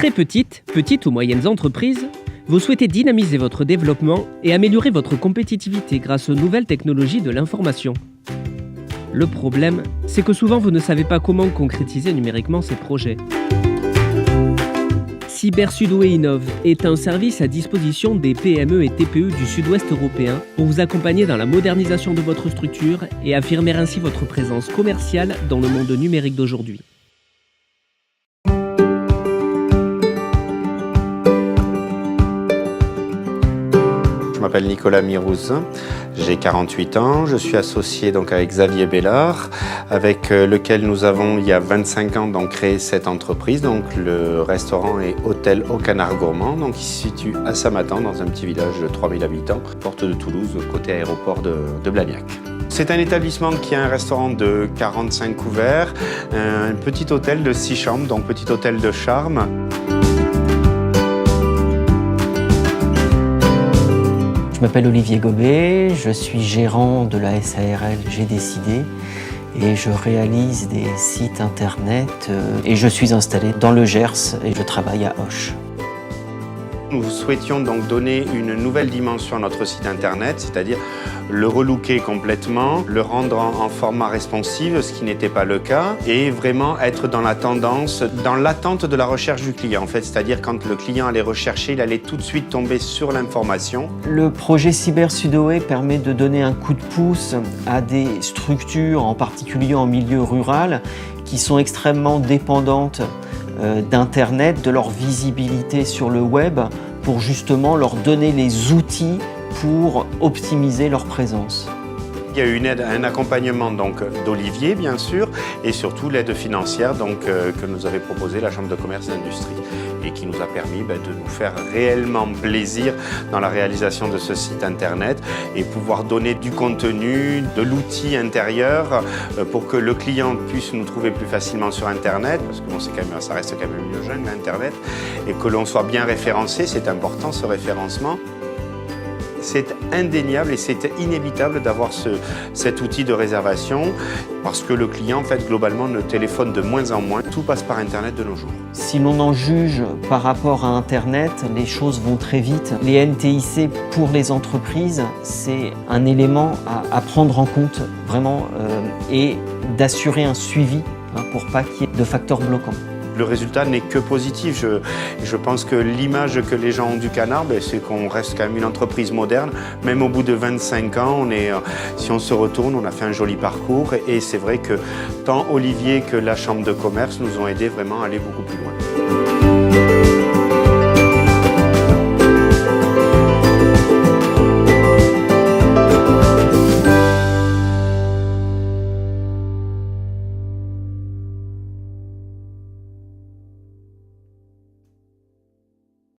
Très petite ou moyennes entreprises, vous souhaitez dynamiser votre développement et améliorer votre compétitivité grâce aux nouvelles technologies de l'information. Le problème, c'est que souvent vous ne savez pas comment concrétiser numériquement ces projets. Cybersudoway Innove est un service à disposition des PME et TPE du sud-ouest européen pour vous accompagner dans la modernisation de votre structure et affirmer ainsi votre présence commerciale dans le monde numérique d'aujourd'hui. Je m'appelle Nicolas Mirouz, j'ai 48 ans, je suis associé donc avec Xavier Bellard, avec lequel nous avons il y a 25 ans donc créé cette entreprise. Donc le restaurant et hôtel au Canard Gourmand, donc il se situe à Samatan dans un petit village de 3000 habitants, porte de Toulouse, côté aéroport de Blagnac. C'est un établissement qui a un restaurant de 45 couverts, un petit hôtel de 6 chambres, donc petit hôtel de charme. Je m'appelle Olivier Gobet, je suis gérant de la SARL J'ai décidé et je réalise des sites internet et je suis installé dans le Gers et je travaille à Auch. Nous souhaitions donc donner une nouvelle dimension à notre site internet, c'est-à-dire le relooker complètement, le rendre en format responsive, ce qui n'était pas le cas, et vraiment être dans la tendance, dans l'attente de la recherche du client, en fait, c'est-à-dire quand le client allait rechercher, il allait tout de suite tomber sur l'information. Le projet Cybersudoway permet de donner un coup de pouce à des structures, en particulier en milieu rural, qui sont extrêmement dépendantes d'Internet, de leur visibilité sur le web, pour justement leur donner les outils pour optimiser leur présence. Il y a eu une aide, un accompagnement d'Olivier bien sûr, et surtout l'aide financière que nous avait proposé la Chambre de commerce et d'industrie et qui nous a permis de nous faire réellement plaisir dans la réalisation de ce site internet et pouvoir donner du contenu, de l'outil intérieur pour que le client puisse nous trouver plus facilement sur internet, parce que bon, ça reste quand même une jungle internet, et que l'on soit bien référencé, c'est important ce référencement. C'est indéniable et c'est inévitable d'avoir cet outil de réservation parce que le client, en fait, globalement, ne téléphone de moins en moins. Tout passe par Internet de nos jours. Si l'on en juge par rapport à Internet, les choses vont très vite. Les NTIC pour les entreprises, c'est un élément à prendre en compte vraiment et d'assurer un suivi pour pas qu'il y ait de facteurs bloquants. Le résultat n'est que positif. Je pense que l'image que les gens ont du Canard, c'est qu'on reste quand même une entreprise moderne. Même au bout de 25 ans, si on se retourne, on a fait un joli parcours. Et c'est vrai que tant Olivier que la Chambre de commerce nous ont aidés vraiment à aller beaucoup plus loin.